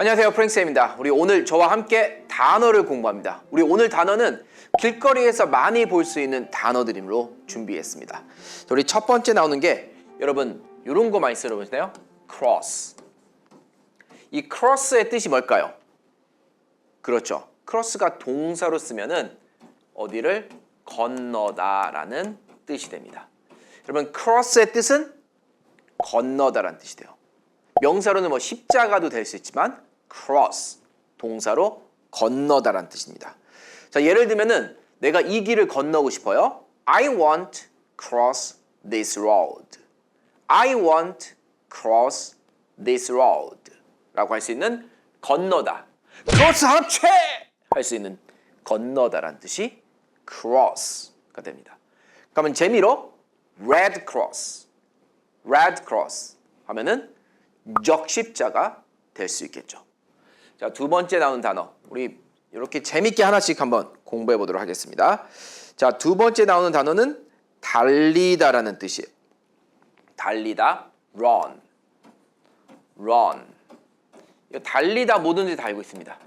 안녕하세요, 프랭스입니다. 우리 오늘 저와 함께 단어를 공부합니다. 우리 오늘 단어는 길거리에서 많이 볼 수 있는 단어들로 준비했습니다. 우리 첫 번째 나오는 게 여러분 이런 거 많이 들어보시나요? cross. 이 cross의 뜻이 뭘까요? 그렇죠. cross가 동사로 쓰면은 어디를 건너다라는 뜻이 됩니다. 여러분 cross의 뜻은 건너다라는 뜻이 돼요. 명사로는 십자가도 될 수 있지만 cross, 동사로 건너다라는 뜻입니다. 자, 예를 들면은 내가 이 길을 건너고 싶어요. I want cross this road. I want cross this road 라고 할 수 있는 건너다. cross 합체! 할 수 있는 건너다라는 뜻이 cross가 됩니다. 그러면 재미로 red cross 하면은 적십자가 될 수 있겠죠. 자, 두 번째 나오는 단어. 우리 이렇게 재밌게 하나씩 한번 공부해 보도록 하겠습니다. 자, 두 번째 나오는 단어는 달리다라는 뜻이에요. 달리다, run. 달리다 뭐든지 다 알고 있습니다.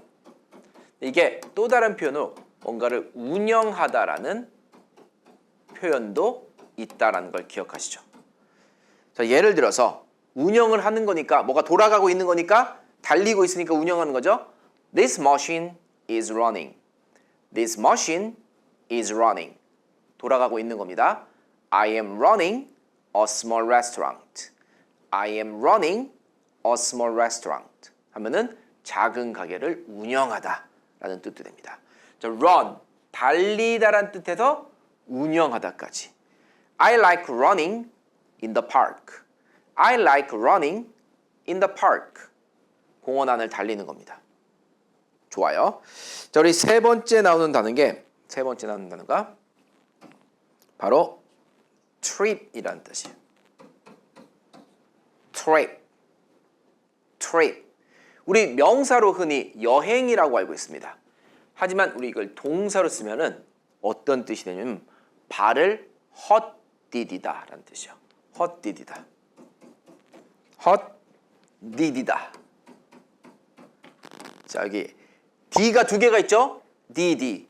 이게 또 다른 표현으로 뭔가를 운영하다라는 표현도 있다라는 걸 기억하시죠. 자, 예를 들어서 운영을 하는 거니까 뭐가 돌아가고 있는 거니까 달리고 있으니까 운영하는 거죠. This machine is running. This machine is running. 돌아가고 있는 겁니다. I am running a small restaurant. I am running a small restaurant. 하면은 작은 가게를 운영하다 라는 뜻도 됩니다. 자, run, 달리다란 뜻에서 운영하다까지. I like running in the park. I like running in the park. 공원 안을 달리는 겁니다. 좋아요. 자, 우리 세 번째 나오는 단어가 바로 trip이라는 뜻이에요. trip. 우리 명사로 흔히 여행이라고 알고 있습니다. 하지만 우리 이걸 동사로 쓰면은 어떤 뜻이 되냐면 발을 헛디디다라는 뜻이에요. 헛디디다. 자, 여기 D가 두 개가 있죠? 디디,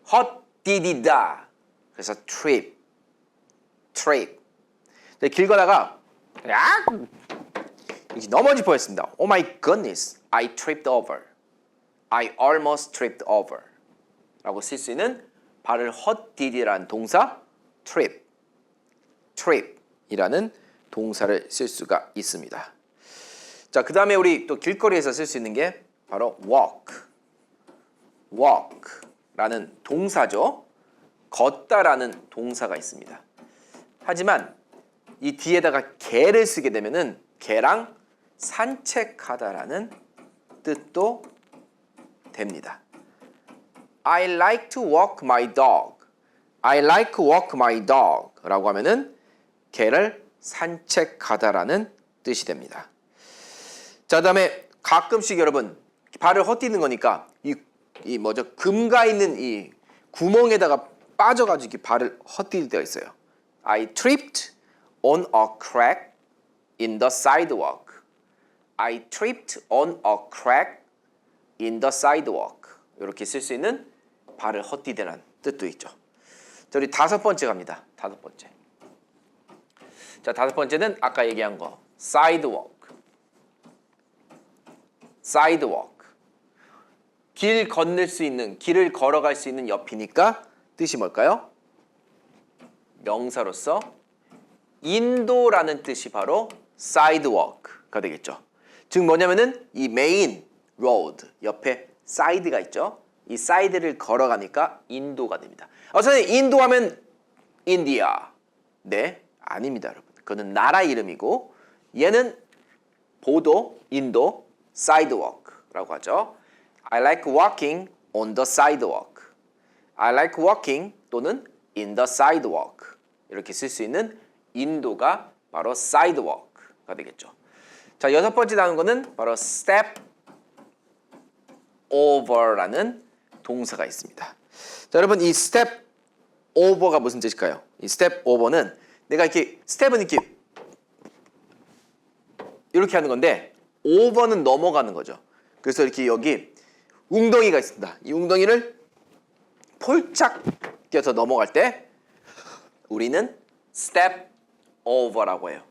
헛디디다. 그래서 trip. 길 가다가 넘어질 뻔했습니다. Oh my goodness, I tripped over. I almost tripped over. 라고 쓸 수 있는 발을 헛디디라는 동사 trip이라는 동사를 쓸 수가 있습니다. 자, 그 다음에 우리 또 길거리에서 쓸 수 있는 게 바로 walk라는 동사죠. 걷다라는 동사가 있습니다. 하지만 이 뒤에다가 개를 쓰게 되면은 개랑 산책하다라는 뜻도 됩니다. I like to walk my dog. I like to walk my dog 라고 하면은 개를 산책하다라는 뜻이 됩니다. 자, 그다음에 가끔씩 여러분 발을 헛디디는 거니까 금가 있는 이 구멍에다가 빠져가지고 발을 헛디딜 때가 있어요. I tripped on a crack in the sidewalk. I tripped on a crack in the sidewalk. 이렇게 쓸 수 있는 발을 헛디디라는 뜻도 있죠. 자, 우리 다섯 번째 갑니다. 다섯 번째. 자, 다섯 번째는 아까 얘기한 거 sidewalk. 길 건널 수 있는, 길을 걸어갈 수 있는 옆이니까 뜻이 뭘까요? 명사로서 인도라는 뜻이 바로 sidewalk가 되겠죠. 즉 뭐냐면은 이 메인 로드 옆에 사이드가 있죠. 이 사이드를 걸어가니까 인도가 됩니다. 선생님, 인도하면 인디아. 네, 아닙니다, 여러분. 그거는 나라 이름이고 얘는 보도, 인도, sidewalk라고 하죠. I like walking on the sidewalk. I like walking 또는 in the sidewalk. 이렇게 쓸 수 있는 인도가 바로 sidewalk가 되겠죠. 자, 여섯 번째 나오는 거는 바로 step over라는 동사가 있습니다. 자, 여러분 이 step over가 무슨 뜻일까요? 이 step over는 내가 이렇게 스텝은 이렇게 하는 건데 over는 넘어가는 거죠. 그래서 이렇게 여기 웅덩이가 있습니다. 이 웅덩이를 폴짝 뛰어서 넘어갈 때 우리는 step over라고 해요.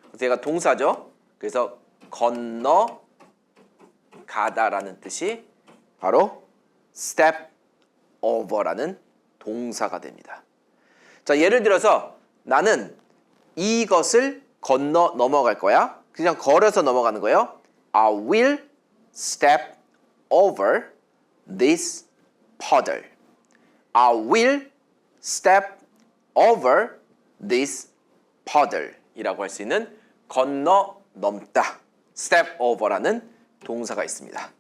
그래서 얘가 동사죠. 그래서 건너가다라는 뜻이 바로 step over라는 동사가 됩니다. 자, 예를 들어서 나는 이것을 건너 넘어갈 거야. 그냥 걸어서 넘어가는 거예요. I will step over this puddle. I will step over this puddle 이라고 할 수 있는 건너 넘다 step over라는 동사가 있습니다.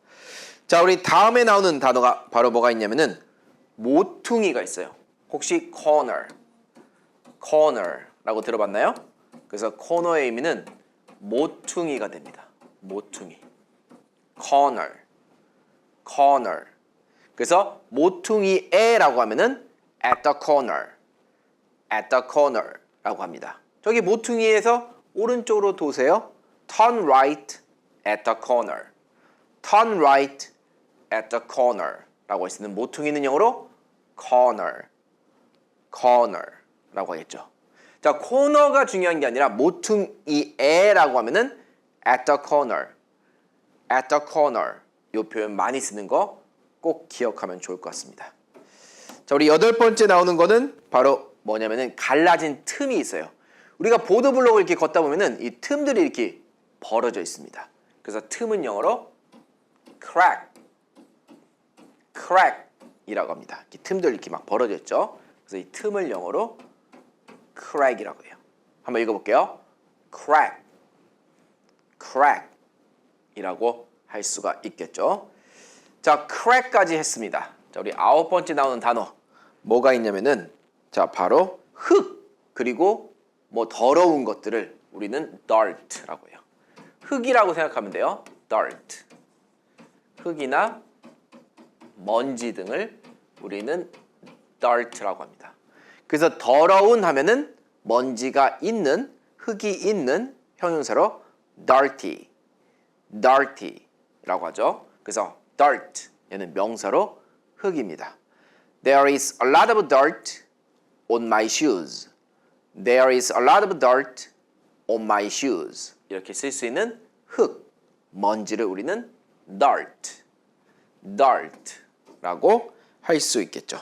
자, 우리 다음에 나오는 단어가 바로 뭐가 있냐면은 모퉁이가 있어요. 혹시 corner라고 들어봤나요? 그래서 corner의 의미는 모퉁이가 됩니다. 모퉁이. corner. 그래서 모퉁이에라고 하면은 at the corner라고 합니다. 저기 모퉁이에서 오른쪽으로 도세요. turn right at the corner. turn right at the corner라고 할 수 있는 모퉁이는 영어로 corner라고 하겠죠. 자, 코너가 중요한 게 아니라 모퉁이에라고 하면은 at the corner 이 표현 많이 쓰는 거 꼭 기억하면 좋을 것 같습니다. 자, 우리 8번째 나오는 거는 바로 뭐냐면은 갈라진 틈이 있어요. 우리가 보도블록을 이렇게 걷다 보면은 이 틈들이 이렇게 벌어져 있습니다. 그래서 틈은 영어로 crack이라고 합니다. 이 틈들 이렇게 막 벌어져 있죠. 그래서 이 틈을 영어로 crack이라고 해요. 한번 읽어볼게요. crack이라고 할 수가 있겠죠. 자, crack까지 했습니다. 자, 우리 9번째 나오는 단어 뭐가 있냐면은 자, 바로 흙 그리고 뭐 더러운 것들을 우리는 dirt라고 해요. 흙이라고 생각하면 돼요. dirt. 흙이나 먼지 등을 우리는 dirt라고 합니다. 그래서 더러운 하면은 먼지가 있는, 흙이 있는 형용사로 dirty라고 하죠. 그래서 dirt, 얘는 명사로 흙입니다. There is a lot of dirt on my shoes. There is a lot of dirt on my shoes. 이렇게 쓸 수 있는 흙, 먼지를 우리는 dirt라고 할 수 있겠죠.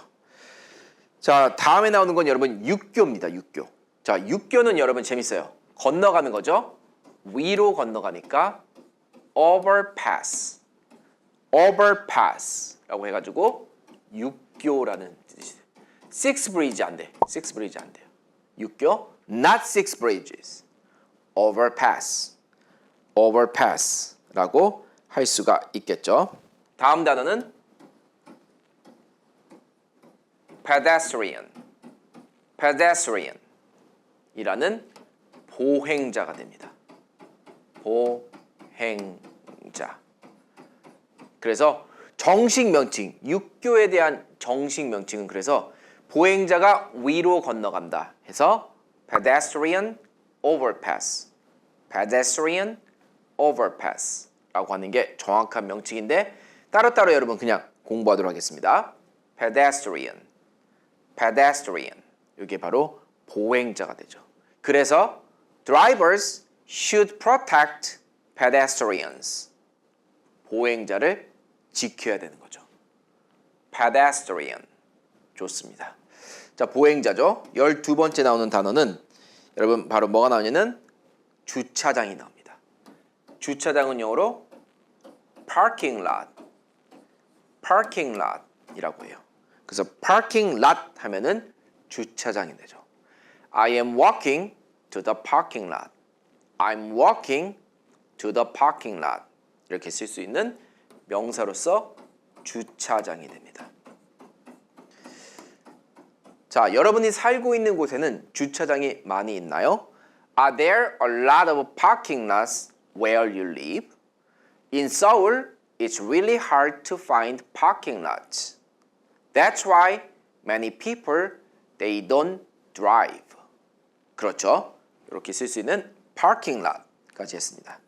자, 다음에 나오는 건 여러분 육교입니다. 육교. 자, 육교는 여러분 재밌어요. 건너가는 거죠. 위로 건너가니까 overpass라고 해가지고 육교라는 뜻이 돼요. Six bridge 안 돼. Six bridge 안 돼요. 육교, not six bridges. overpass라고 할 수가 있겠죠. 다음 단어는 pedestrian이라는 보행자가 됩니다. 보행자. 그래서 정식 명칭, 육교에 대한 정식 명칭은 그래서 보행자가 위로 건너간다 해서 pedestrian overpass라고 하는 게 정확한 명칭인데 따로따로 여러분 그냥 공부하도록 하겠습니다. pedestrian. 이게 바로 보행자가 되죠. 그래서 drivers should protect pedestrians. 보행자를 지켜야 되는 거죠. pedestrian. 좋습니다. 자, 보행자죠. 12번째 나오는 단어는 여러분 바로 뭐가 나오냐면 주차장이 나옵니다. 주차장은 영어로 parking lot이라고 해요. 그래서 parking lot 하면은 주차장이 되죠. I am walking to the parking lot. I'm walking to the parking lot. 이렇게 쓸 수 있는 명사로서 주차장이 됩니다. 자, 여러분이 살고 있는 곳에는 주차장이 많이 있나요? Are there a lot of parking lots where you live? In Seoul, it's really hard to find parking lots. That's why many people, they don't drive. 그렇죠. 이렇게 쓸 수 있는 parking lot까지 했습니다.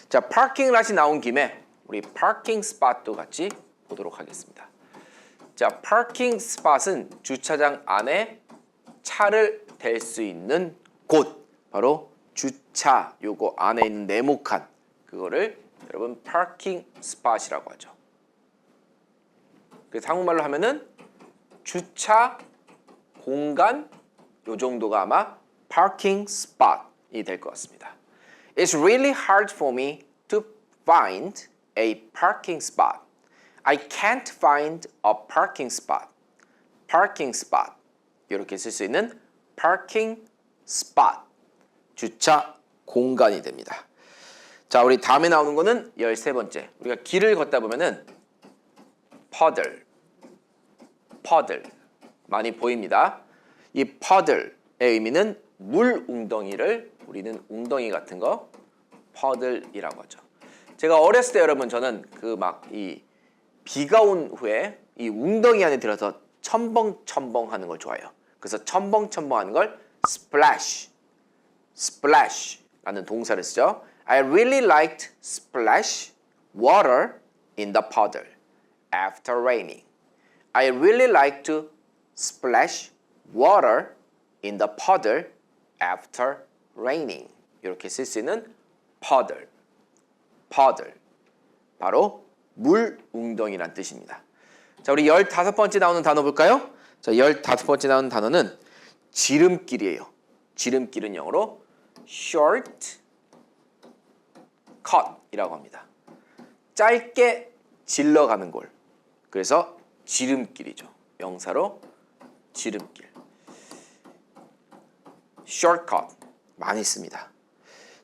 자, parking lot이 나온 김에 우리 parking spot도 같이 보도록 하겠습니다. 자, parking spot은 주차장 안에 차를 댈 수 있는 곳, 바로 주차 요거 안에 있는 네모칸, 그거를 여러분 parking spot이라고 하죠. 그래서 한국말로 하면은 주차 공간, 요 정도가 아마 parking spot이 될 것 같습니다. It's really hard for me to find a parking spot. I can't find a parking spot. parking spot. 이렇게 쓸 수 있는 parking spot. 주차 공간이 됩니다. 자, 우리 다음에 나오는 거는 13번째. 우리가 길을 걷다 보면은 puddle 많이 보입니다. 이 puddle의 의미는 물 웅덩이를 우리는 웅덩이 같은 거 puddle이라고 하죠. 제가 어렸을 때 여러분 저는 그 막 이 비가 온 후에 이 웅덩이 안에 들어서 첨벙첨벙 하는 걸 좋아해요. 그래서 첨벙첨벙 하는 걸 splash 라는 동사를 쓰죠. I really liked splash water in the puddle after raining. I really like to splash water in the puddle after raining. 이렇게 쓸 수 있는 puddle. 바로 물 웅덩이란 뜻입니다. 자, 우리 15번째 나오는 단어 볼까요? 자, 15번째 나오는 단어는 지름길이에요. 지름길은 영어로 short cut이라고 합니다. 짧게 질러가는 곳. 그래서 지름길이죠. 명사로 지름길. shortcut 많이 씁니다.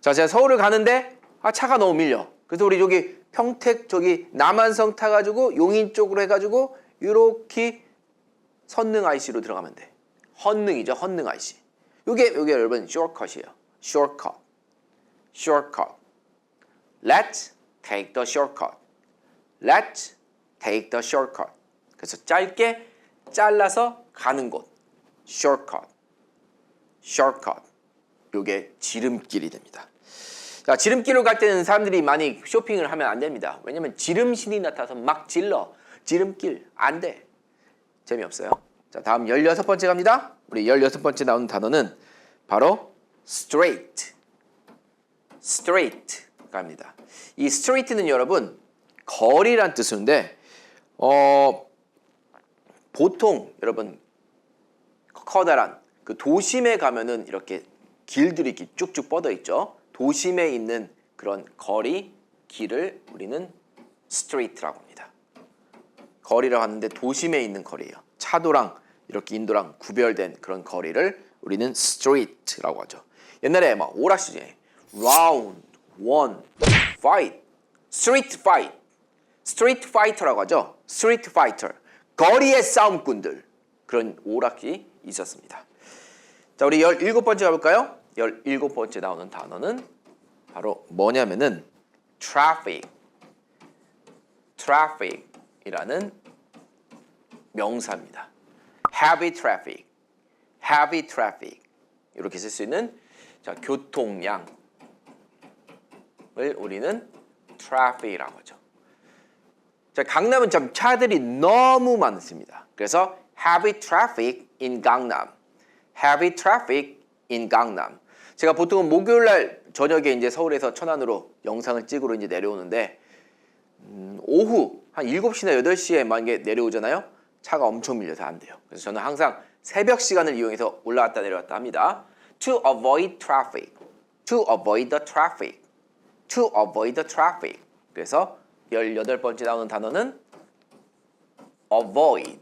자, 제가 서울을 가는데 차가 너무 밀려. 그래서 우리 저기 평택 저기 남한성 타가지고 용인 쪽으로 해가지고 이렇게 선릉 IC로 들어가면 돼. 헌능이죠. 헌능 IC. 요게 여러분 shortcut이에요. shortcut. Let's take the shortcut. Let's take the shortcut. 그래서 짧게 잘라서 가는 곳. shortcut. 요게 지름길이 됩니다. 자, 지름길로 갈 때는 사람들이 많이 쇼핑을 하면 안 됩니다. 왜냐면 지름신이 나타나서 막 질러. 지름길 안 돼. 재미없어요. 자, 다음 16번째 갑니다. 우리 16번째 나오는 단어는 바로 straight. straight가 합니다. 이 straight는 여러분 거리란 뜻인데 보통 여러분 커다란 그 도심에 가면은 이렇게 길들이 이렇게 쭉쭉 뻗어 있죠. 도심에 있는 그런 거리, 길을 우리는 스트레이트라고 합니다. 거리라고 하는데 도심에 있는 거리예요. 차도랑 이렇게 인도랑 구별된 그런 거리를 우리는 스트레이트라고 하죠. 옛날에 막 오락시즌에 라운드, 원, 파이트, 스트리트 파이트, 스트리트 파이터라고 하죠. 스트리트 파이터, 거리의 싸움꾼들, 그런 오락이 있었습니다. 자, 우리 17번째 가볼까요? 17번째 나오는 단어는 바로 뭐냐면은 traffic이라는 명사입니다. heavy traffic 이렇게 쓸 수 있는 자, 교통량을 우리는 traffic이라고 하죠. 자, 강남은 참 차들이 너무 많습니다. 그래서 heavy traffic in 강남. 제가 보통은 목요일 날 저녁에 이제 서울에서 천안으로 영상을 찍으러 이제 내려오는데 오후 한 7시나 8시에 만약에 내려오잖아요. 차가 엄청 밀려서 안 돼요. 그래서 저는 항상 새벽 시간을 이용해서 올라왔다 내려왔다 합니다. To avoid the traffic. 그래서 18번째 나오는 단어는 avoid.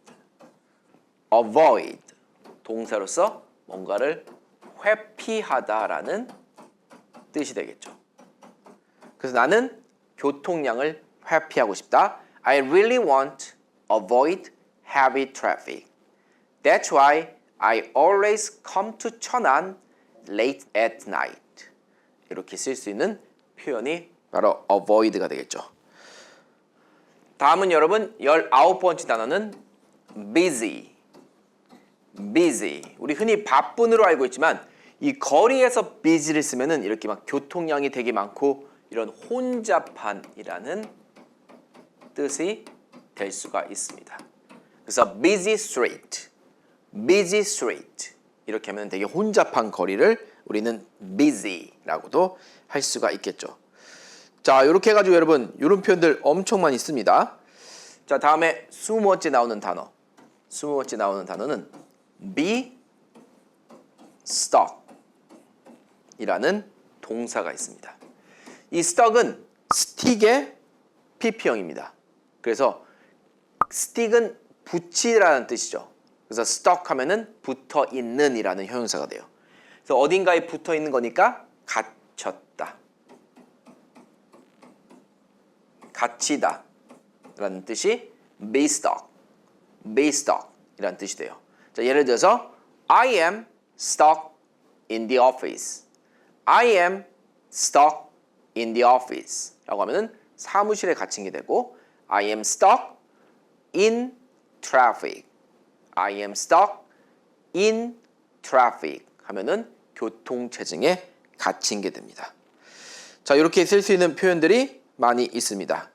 동사로서 뭔가를 회피하다라는 뜻이 되겠죠. 그래서 나는 교통량을 회피하고 싶다. I really want avoid heavy traffic. That's why I always come to 천안 late at night. 이렇게 쓸 수 있는 표현이 바로 avoid가 되겠죠. 다음은 여러분 19번째 단어는 busy. 우리 흔히 바쁜으로 알고 있지만 이 거리에서 busy를 쓰면은 이렇게 막 교통량이 되게 많고 이런 혼잡한이라는 뜻이 될 수가 있습니다. 그래서 busy street, busy street 이렇게 하면 되게 혼잡한 거리를 우리는 busy라고도 할 수가 있겠죠. 자, 이렇게 해가지고 여러분 이런 표현들 엄청 많이 씁니다. 자, 다음에 20번째 나오는 단어. 20번째 나오는 단어는 be stuck 이라는 동사가 있습니다. 이 stuck은 stick의 PP형입니다. 그래서 stick은 붙이라는 뜻이죠. 그래서 stuck 하면은 붙어 있는 이라는 형용사가 돼요. 그래서 어딘가에 붙어 있는 거니까 갇혔다. 갇히다 라는 뜻이 be stuck, be stuck 이라는 뜻이 돼요. 자, 예를 들어서 I am stuck in the office. I am stuck in the office 라고 하면은 사무실에 갇힌 게 되고 I am stuck in traffic. I am stuck in traffic 하면은 교통체증에 갇힌 게 됩니다. 자, 이렇게 쓸 수 있는 표현들이 많이 있습니다.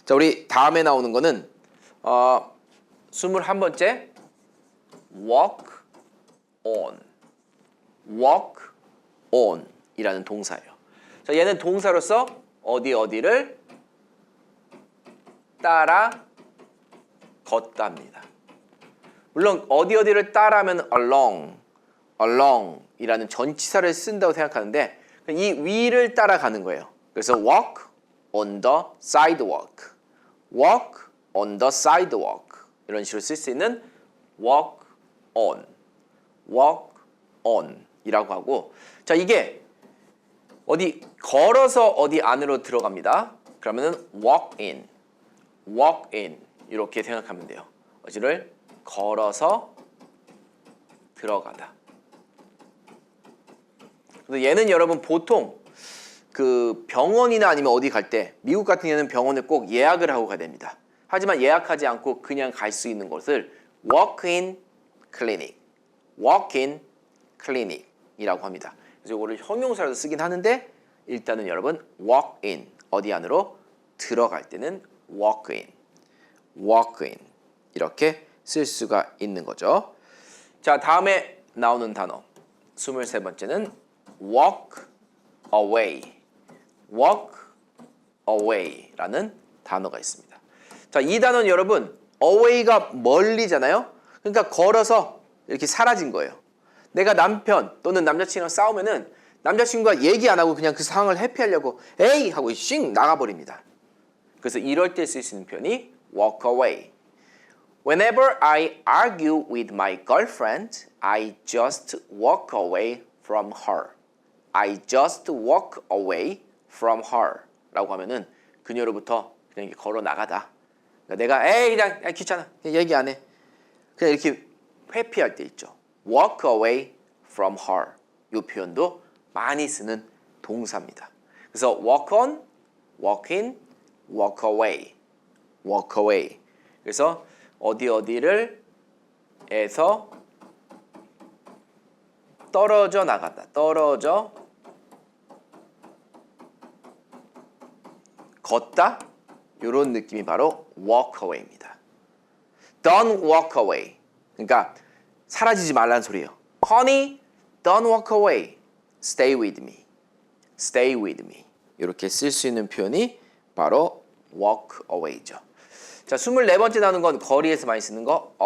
자, 우리 다음에 나오는 거는 21번째 walk on. walk on 이라는 동사예요. 자, 얘는 동사로서 어디를 따라 걷답니다. 물론 어디를 따라하면 along 이라는 전치사를 쓴다고 생각하는데 이 위를 따라가는 거예요. 그래서 walk on the sidewalk, walk on the sidewalk 이런 식으로 쓸 수 있는 walk on 이라고 하고, 자, 이게 어디 걸어서 어디 안으로 들어갑니다. 그러면은 walk in 이렇게 생각하면 돼요. 어디를 걸어서 들어가다. 그래서 얘는 여러분 보통 그 병원이나 아니면 어디 갈 때 미국 같은 경우는 병원에 꼭 예약을 하고 가야 됩니다. 하지만 예약하지 않고 그냥 갈 수 있는 곳을 walk-in clinic 이라고 합니다. 그래서 이거를 형용사로도 쓰긴 하는데 일단은 여러분 walk-in 어디 안으로 들어갈 때는 walk-in 이렇게 쓸 수가 있는 거죠. 자, 다음에 나오는 단어 23번째는 walk away라는 단어가 있습니다. 자, 이 단어는 여러분 away가 멀리잖아요. 그러니까 걸어서 이렇게 사라진 거예요. 내가 남편 또는 남자친구랑 싸우면은 남자친구가 얘기 안 하고 그냥 그 상황을 회피하려고 에이 하고 씩 나가버립니다. 그래서 이럴 때 쓸 수 있는 표현이 walk away. Whenever I argue with my girlfriend, I just walk away from her. I just walk away from her 라고 하면은 그녀로부터 그냥 걸어 나가다. 그러니까 내가 에이 그냥 귀찮아 그냥 얘기 안 해. 그냥 이렇게 회피할 때 있죠. walk away from her. 이 표현도 많이 쓰는 동사입니다. 그래서 walk on, walk in, walk away. 그래서 어디를 에서 떨어져 나간다. 떨어져 걷다. 이런 느낌이 바로 walk away입니다. Don't walk away. 그러니까 사라지지 말라는 소리예요. Honey, don't walk away. Stay with me. 이렇게 쓸 수 있는 표현이 바로 walk away죠. 자, 24번째 나오는 건 거리에서 많이 쓰는 거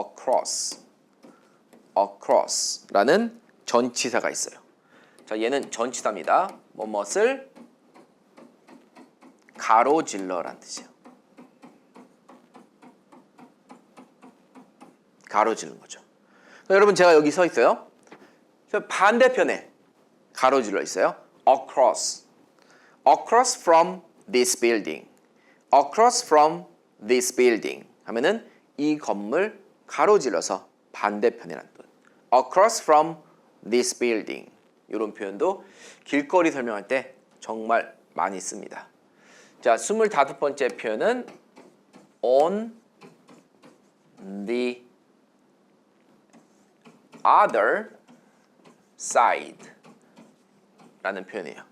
across라는 전치사가 있어요. 자, 얘는 전치사입니다. 무엇을 가로질러라는 뜻이에요. 가로지르는 거죠. 여러분 제가 여기 서 있어요. 반대편에 가로질러 있어요. across from this building. across from this building 하면은 이 건물 가로질러서 반대편이라는 뜻. across from this building 이런 표현도 길거리 설명할 때 정말 많이 씁니다. 자, 25번째 표현은 on the other side 라는 표현이에요.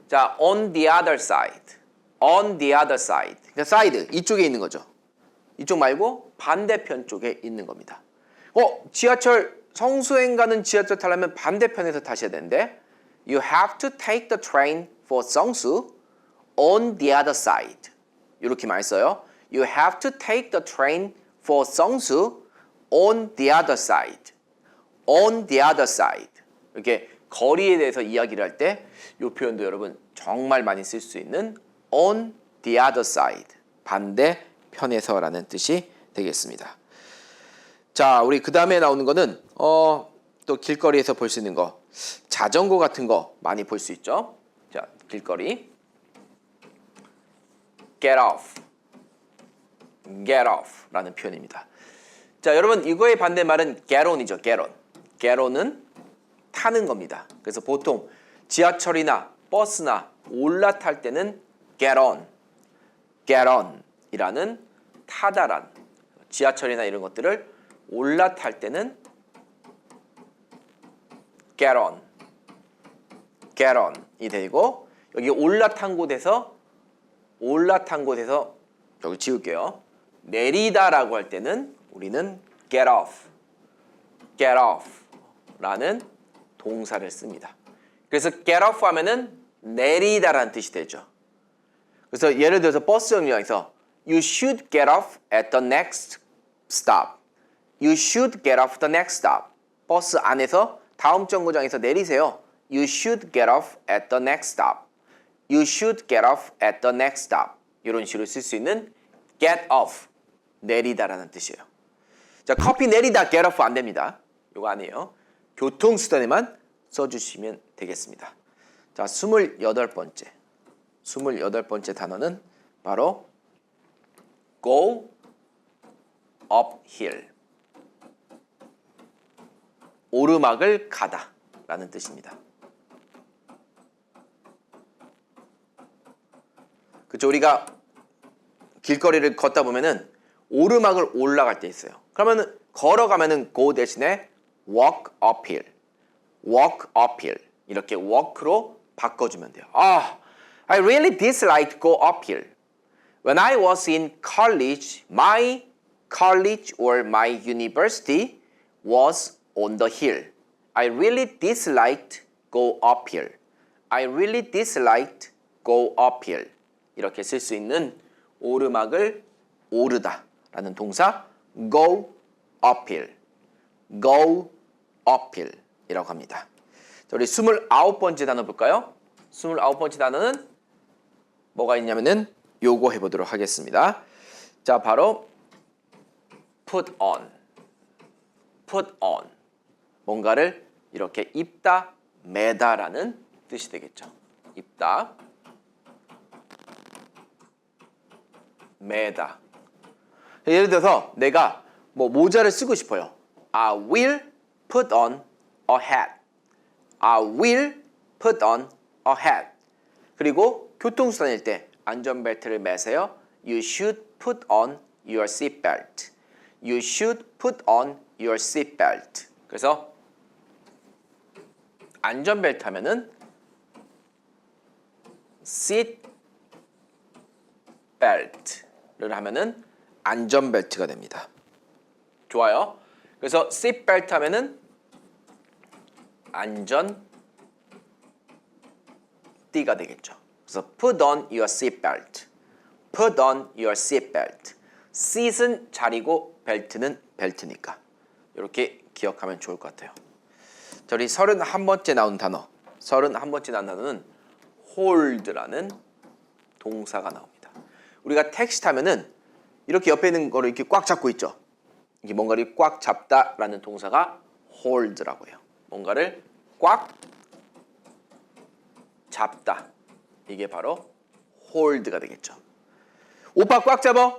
자, on the other side. on the other side. 그러니까 side 이쪽에 있는 거죠. 이쪽 말고 반대편 쪽에 있는 겁니다. 지하철 성수행 가는 지하철 타려면 반대편에서 타셔야 되는데 You have to take the train for 성수 on the other side. 이렇게 많이 써요. You have to take the train for 성수 on the other side. on the other side. 이렇게 거리에 대해서 이야기를 할 때 이 표현도 여러분 정말 많이 쓸 수 있는 on the other side. 반대편에서라는 뜻이 되겠습니다. 자, 우리 그 다음에 나오는 거는 또 길거리에서 볼 수 있는 거 자전거 같은 거 많이 볼 수 있죠. 자, 길거리 get off, get off 라는 표현입니다. 자, 여러분 이거의 반대말은 get on이죠. get on. get on은 타는 겁니다. 그래서 보통 지하철이나 버스나 올라탈 때는 get on, get on 이라는 타다란 지하철이나 이런 것들을 올라탈 때는 get on, get on이 되고 여기 올라탄 곳에서 여기 지울게요. 내리다라고 할 때는 우리는 get off, get off 라는 동사를 씁니다. 그래서 get off 하면은 내리다라는 뜻이 되죠. 그래서 예를 들어서 버스 정류장에서 You should get off at the next stop. You should get off the next stop. 버스 안에서 다음 정거장에서 내리세요. You should get off at the next stop. You should get off at the next stop. 이런 식으로 쓸 수 있는 get off, 내리다라는 뜻이에요. 자, 커피 내리다 get off 안 됩니다. 이거 아니에요. 교통수단에만 써주시면 되겠습니다. 자, 28번째 단어는 바로 go uphill. 오르막을 가다 라는 뜻입니다. 그쵸, 우리가 길거리를 걷다 보면은 오르막을 올라갈 때 있어요. 그러면은 걸어가면은 go 대신에 walk uphill, walk uphill 이렇게 walk로 바꿔주면 돼요. I really dislike go uphill. When I was in college, my college or my university was on the hill. I really disliked go uphill. I really disliked go uphill. 이렇게 쓸 수 있는 오르막을 오르다 라는 동사 go uphill, go uphill 이라고 합니다. 자, 우리 29번째 단어 볼까요? 29번째 단어는 뭐가 있냐면은 요거 해보도록 하겠습니다. 자, 바로 put on, put on. 뭔가를 이렇게 입다, 매다라는 뜻이 되겠죠. 입다, 매다. 예를 들어서 내가 뭐 모자를 쓰고 싶어요. I will put on a hat. I will put on a hat. 그리고 교통수단일 때 안전벨트를 매세요. You should put on your seatbelt. You should put on your seatbelt. 그래서 안전벨트 하면은 seat belt를 하면은 안전벨트가 됩니다. 좋아요. 그래서 seat belt 하면은 안전띠가 되겠죠. 그래서 put on your seat belt. Put on your seat belt. seat은 자리고 벨트는 벨트니까 이렇게 기억하면 좋을 것 같아요. 자, 우리 31번째 나온 단어. 31번째 나온 단어는 hold라는 동사가 나옵니다. 우리가 택시 타면은 이렇게 옆에 있는 거를 이렇게 꽉 잡고 있죠. 이게 뭔가를 꽉 잡다라는 동사가 hold라고 해요. 뭔가를 꽉 잡다. 이게 바로 hold가 되겠죠. 오빠 꽉 잡아.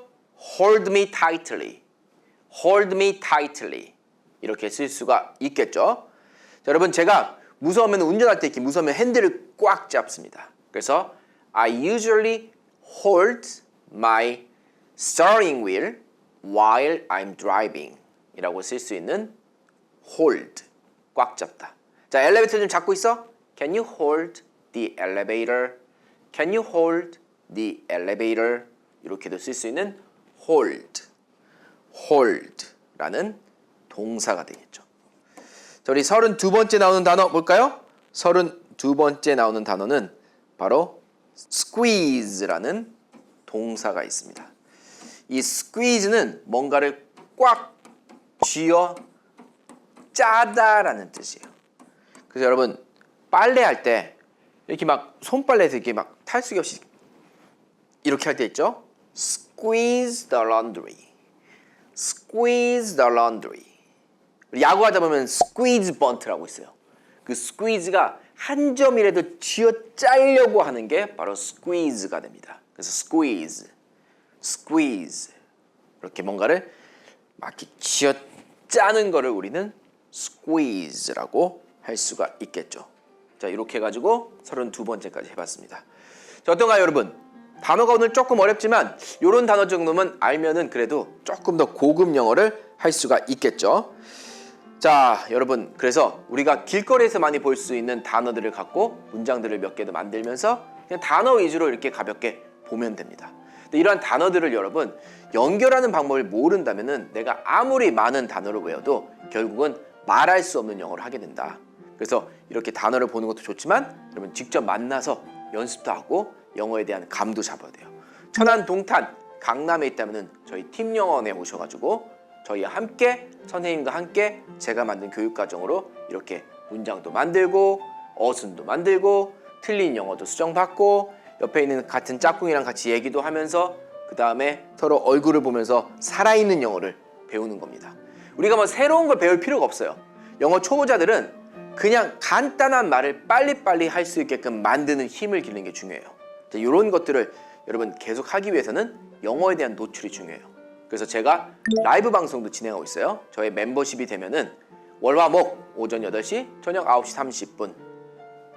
Hold me tightly. Hold me tightly. 이렇게 쓸 수가 있겠죠. 자, 여러분 제가 무서우면 운전할 때 이렇게 무서우면 핸들을 꽉 잡습니다. 그래서 I usually hold my steering wheel while I'm driving 이라고 쓸 수 있는 hold, 꽉 잡다. 자, 엘리베이터 좀 잡고 있어? Can you hold the elevator? Can you hold the elevator? 이렇게도 쓸 수 있는 hold라는 동사가 되겠죠. 자, 우리 32번째 나오는 단어 볼까요? 32번째 나오는 단어는 바로 squeeze라는 동사가 있습니다. 이 squeeze는 뭔가를 꽉 쥐어 짜다라는 뜻이에요. 그래서 여러분 빨래할 때 이렇게 막 손빨래에서 이렇게 막 탈수기 없이 이렇게 할 때 있죠? Squeeze the laundry. Squeeze the laundry. 야구하다 보면 squeeze bunt라고 있어요. 그 squeeze가 한 점이라도 쥐어 짜려고 하는 게 바로 squeeze가 됩니다. 그래서 squeeze. 이렇게 뭔가를 막 이렇게 쥐어 짜는 거를 우리는 squeeze라고 할 수가 있겠죠. 자, 이렇게 해가지고 32번째까지 해봤습니다. 자, 어떤가요, 여러분? 단어가 오늘 조금 어렵지만 이런 단어 정도만 알면은 그래도 조금 더 고급 영어를 할 수가 있겠죠. 자, 여러분, 그래서 우리가 길거리에서 많이 볼 수 있는 단어들을 갖고 문장들을 몇 개 더 만들면서 그냥 단어 위주로 이렇게 가볍게 보면 됩니다. 근데 이러한 단어들을 여러분 연결하는 방법을 모른다면은 내가 아무리 많은 단어를 외워도 결국은 말할 수 없는 영어를 하게 된다. 그래서 이렇게 단어를 보는 것도 좋지만 여러분 직접 만나서 연습도 하고 영어에 대한 감도 잡아야 돼요. 천안 동탄 강남에 있다면은 저희 팀영어원에 오셔가지고 저희와 함께 선생님과 함께 제가 만든 교육과정으로 이렇게 문장도 만들고 어순도 만들고 틀린 영어도 수정받고 옆에 있는 같은 짝꿍이랑 같이 얘기도 하면서 그 다음에 서로 얼굴을 보면서 살아있는 영어를 배우는 겁니다. 우리가 뭐 새로운 걸 배울 필요가 없어요. 영어 초보자들은 그냥 간단한 말을 빨리빨리 할 수 있게끔 만드는 힘을 기르는 게 중요해요. 이런 것들을 여러분 계속 하기 위해서는 영어에 대한 노출이 중요해요. 그래서 제가 라이브 방송도 진행하고 있어요. 저의 멤버십이 되면은 월화목 오전 8시, 저녁 9시 30분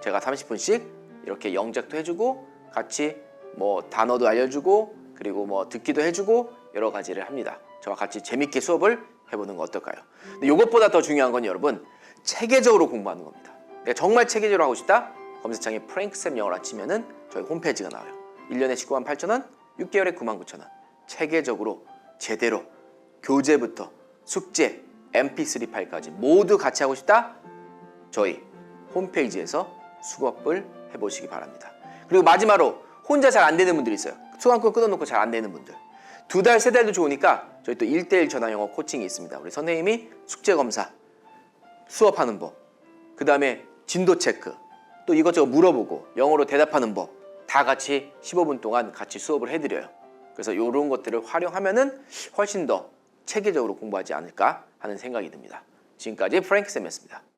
제가 30분씩 이렇게 영작도 해주고 같이 뭐 단어도 알려주고 그리고 뭐 듣기도 해주고 여러 가지를 합니다. 저와 같이 재밌게 수업을 해보는 거 어떨까요? 근데 이것보다 더 중요한 건 여러분 체계적으로 공부하는 겁니다. 내가 정말 체계적으로 하고 싶다? 검색창에 프랭크쌤 영어라 치면은 저희 홈페이지가 나와요. 1년에 19만 8천 원, 6개월에 9만 9천 원. 체계적으로 제대로 교재부터 숙제, mp3 파일까지 모두 같이 하고 싶다? 저희 홈페이지에서 수업을 해보시기 바랍니다. 그리고 마지막으로 혼자 잘 안 되는 분들이 있어요. 수강권 끊어놓고 잘 안 되는 분들. 2달, 3달도 좋으니까 저희 또 1:1 전화 영어 코칭이 있습니다. 우리 선생님이 숙제 검사, 수업하는 법, 그 다음에 진도 체크, 또 이것저것 물어보고 영어로 대답하는 법 다 같이 15분 동안 같이 수업을 해드려요. 그래서 이런 것들을 활용하면은 훨씬 더 체계적으로 공부하지 않을까 하는 생각이 듭니다. 지금까지 프랭크쌤이었습니다.